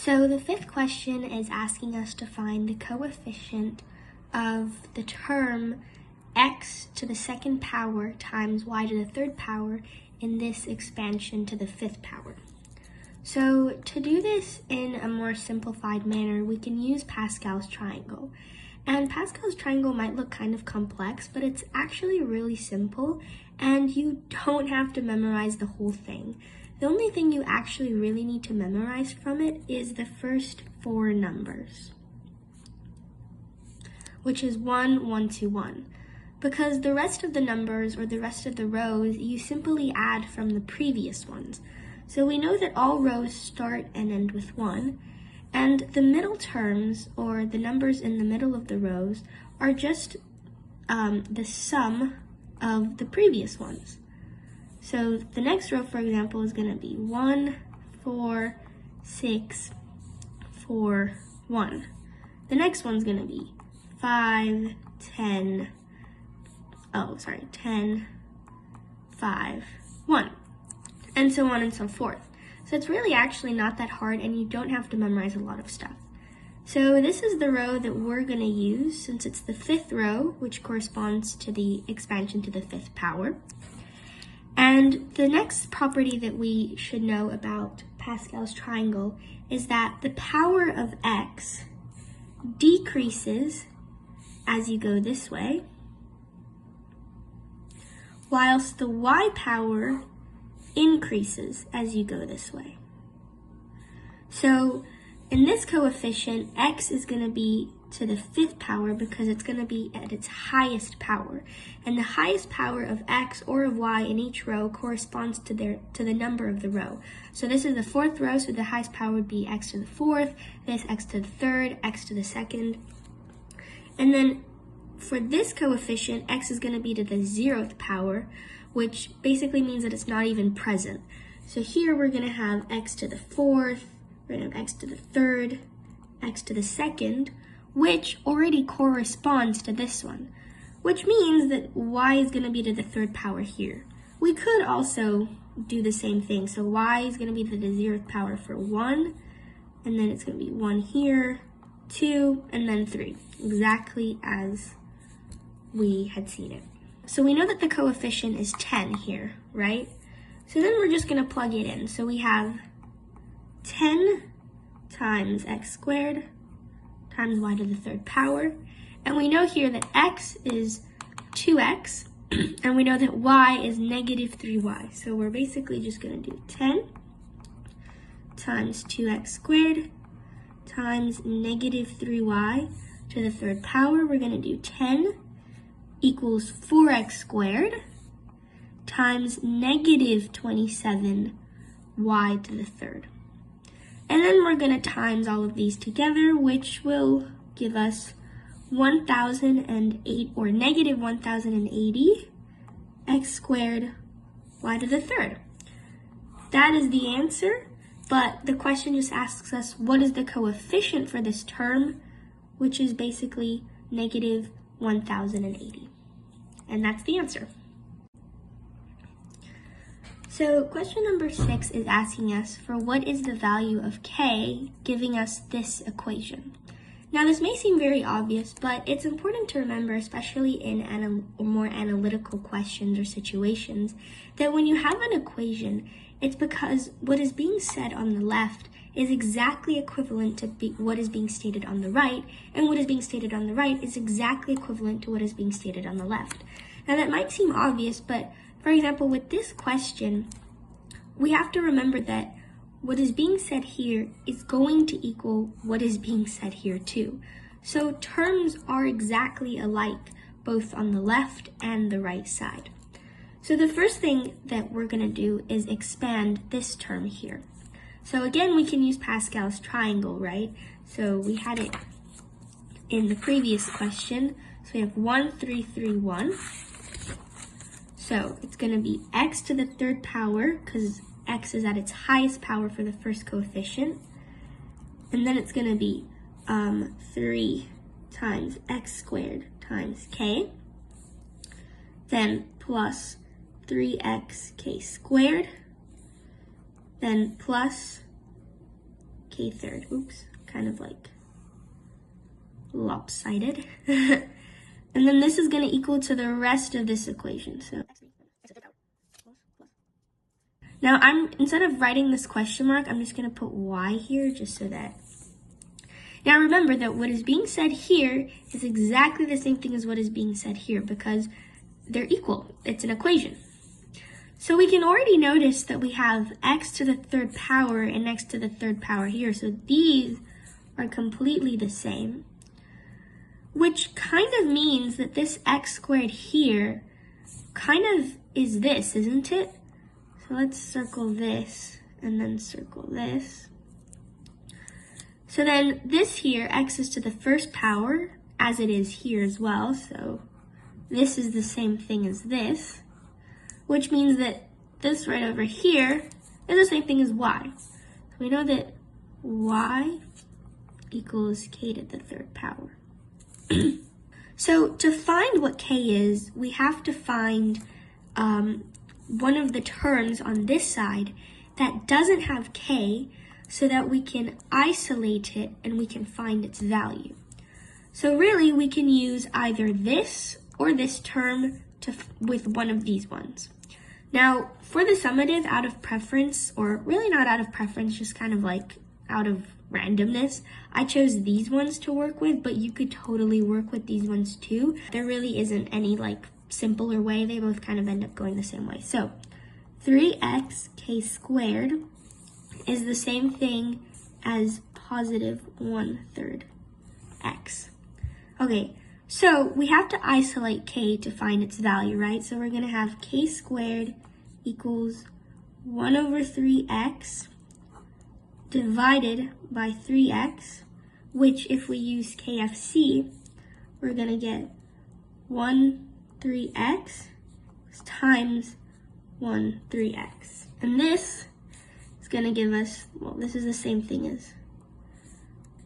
So the fifth question is asking us to find the coefficient of the term x to the second power times y to the third power in this expansion to the fifth power. So to do this in a more simplified manner, we can use Pascal's triangle. And Pascal's triangle might look kind of complex, but it's actually really simple, and you don't have to memorize the whole thing. The only thing you actually really need to memorize from it is the first four numbers, which is 1, 1, 2, 1. Because the rest of the numbers, or the rest of the rows, you simply add from the previous ones. So we know that all rows start and end with 1, and the middle terms, or the numbers in the middle of the rows, are just the sum of the previous ones. So the next row, for example, is going to be 1, 4, 6, 4, 1. The next one's going to be 5, 10, 10, 5, 1, and so on and so forth. So it's really actually not that hard, and you don't have to memorize a lot of stuff. So this is the row that we're going to use since it's the fifth row, which corresponds to the expansion to the fifth power. And the next property that we should know about Pascal's triangle is that the power of x decreases as you go this way, whilst the y power increases as you go this way. So in this coefficient, x is going to be to the fifth power because it's going to be at its highest power. And the highest power of x or of y in each row corresponds to the number of the row. So this is the fourth row, so the highest power would be x to the fourth, this x to the third, x to the second. And then for this coefficient, x is going to be to the 0th power, which basically means that it's not even present. So here we're going to have x to the fourth, we're going to have x to the third, x to the second, which already corresponds to this one, which means that y is going to be to the third power here. We could also do the same thing. So y is going to be to the 0th power for 1, and then it's going to be 1 here, 2, and then 3, exactly as we had seen it. So we know that the coefficient is 10 here, right? So then we're just going to plug it in. So we have 10 times x squared times y to the third power. And we know here that x is 2x, and we know that y is negative 3y. So we're basically just going to do 10 times 2x squared times negative 3y to the third power. We're going to do 10 equals 4x squared times negative 27y to the third. And then we're going to times all of these together, which will give us 1,008, or negative 1,080 x squared y to the third. That is the answer, but the question just asks us what is the coefficient for this term, which is basically negative 1,080. And that's the answer. So question number 6 is asking us for what is the value of k, giving us this equation. Now this may seem very obvious, but it's important to remember, especially in more analytical questions or situations, that when you have an equation, it's because what is being said on the left is exactly equivalent to what is being stated on the right, and what is being stated on the right is exactly equivalent to what is being stated on the left. Now that might seem obvious, but for example, with this question, we have to remember that what is being said here is going to equal what is being said here too. So terms are exactly alike, both on the left and the right side. So the first thing that we're going to do is expand this term here. So again, we can use Pascal's triangle, right? So we had it in the previous question. So we have 1, 3, 3, 1. So it's going to be x to the third power, because x is at its highest power for the first coefficient. And then it's going to be 3 times x squared times k. Then plus 3xk squared. Then plus k third. Oops, kind of like lopsided. And then this is going to equal to the rest of this equation. So now instead of writing this question mark, I'm just going to put y here just so that. Now remember that what is being said here is exactly the same thing as what is being said here because they're equal. It's an equation. So we can already notice that we have x to the third power and x to the third power here. So these are completely the same, which kind of means that this x squared here kind of is this, isn't it? So let's circle this and then circle this. So then this here, x is to the first power, as it is here as well. So this is the same thing as this, which means that this right over here is the same thing as y. So we know that y equals k to the third power. So to find what k is, we have to find one of the terms on this side that doesn't have k so that we can isolate it and we can find its value. So really we can use either this or this term with one of these ones. Now for the summative, out of preference, or really not out of preference, just kind of like out of randomness, I chose these ones to work with, but you could totally work with these ones too. There really isn't any like simpler way. They both kind of end up going the same way. So 3x k squared is the same thing as positive 1/3 x. Okay, so we have to isolate k to find its value, right? So we're going to have k squared equals 1/3x divided by 3x, which if we use KFC, we're going to get 1/3x times 1/3x. And this is going to give us, well, this is the same thing as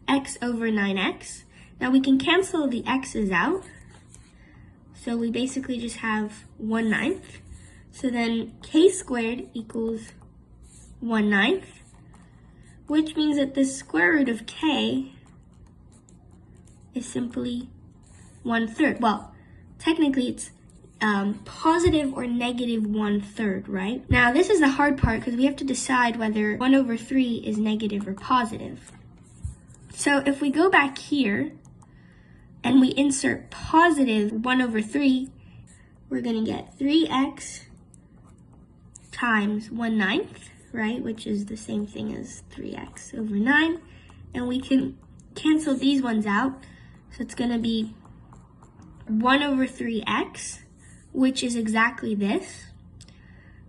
x over 9x. Now we can cancel the x's out. So we basically just have 1/9. So then k squared equals 1/9, which means that the square root of k is simply 1/3. Well, technically it's positive or negative 1/3, right? Now this is the hard part because we have to decide whether 1/3 is negative or positive. So if we go back here and we insert positive 1/3, we're going to get 3x times 1/9, right? Which is the same thing as 3x over 9. And we can cancel these ones out. So it's going to be 1/3x, which is exactly this.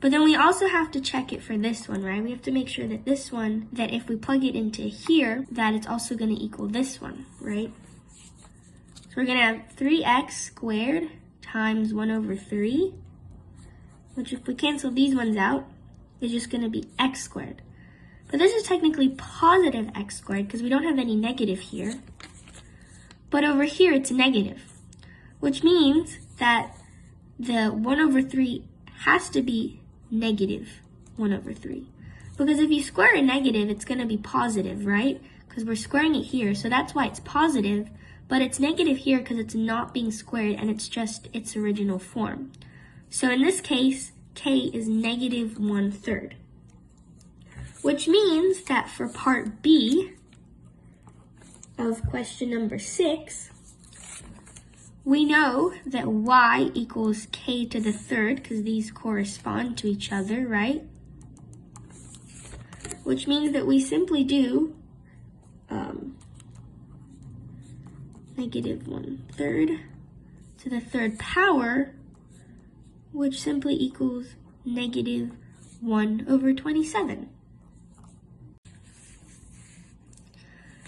But then we also have to check it for this one, right? We have to make sure that this one, that if we plug it into here, that it's also going to equal this one, right? So we're going to have 3x squared times 1/3, which if we cancel these ones out, is just going to be x squared. But this is technically positive x squared because we don't have any negative here. But over here it's negative, which means that the 1/3 has to be negative 1/3. Because if you square a negative, it's going to be positive, right? Because we're squaring it here, so that's why it's positive. But it's negative here because it's not being squared and it's just its original form. So in this case, k is negative 1/3. Which means that for part B of question number 6, we know that y equals k to the third because these correspond to each other, right? Which means that we simply do negative 1/3 to the third power, which simply equals negative 1/27.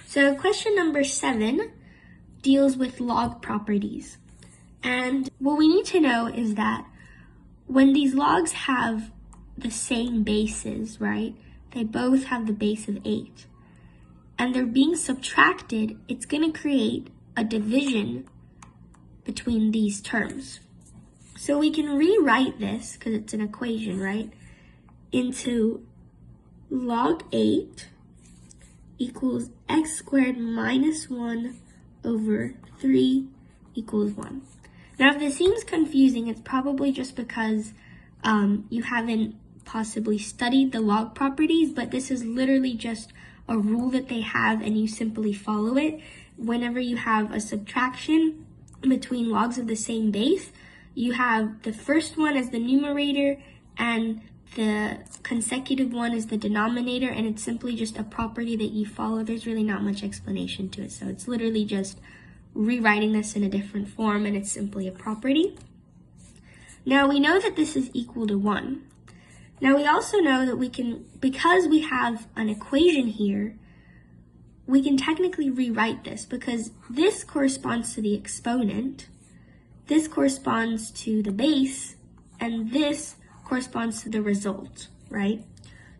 So question number 7 deals with log properties. And what we need to know is that when these logs have the same bases, right? They both have the base of 8. And they're being subtracted, it's going to create a division between these terms. So we can rewrite this, because it's an equation, right? Into log 8 equals x squared minus 1 over 3 equals 1. Now, if this seems confusing, it's probably just because you haven't possibly studied the log properties, but this is literally just a rule that they have and you simply follow it. Whenever you have a subtraction between logs of the same base, you have the first one as the numerator and the consecutive one is the denominator, and it's simply just a property that you follow. There's really not much explanation to it, so it's literally just rewriting this in a different form, and it's simply a property. Now we know that this is equal to 1. Now we also know that we can, because we have an equation here, we can technically rewrite this because this corresponds to the exponent, this corresponds to the base, and this corresponds to the result, right?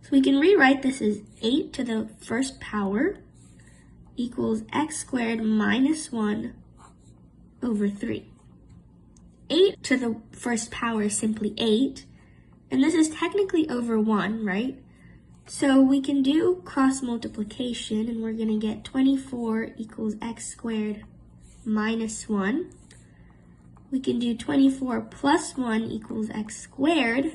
So we can rewrite this as 8 to the first power equals x squared minus 1 over 3. 8 to the first power is simply 8, and this is technically over 1, right? So we can do cross multiplication, and we're going to get 24 equals x squared minus 1. We can do 24 plus 1 equals x squared.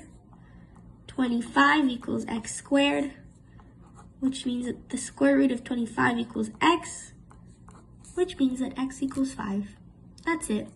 25 equals x squared, which means that the square root of 25 equals x, which means that x equals 5. That's it.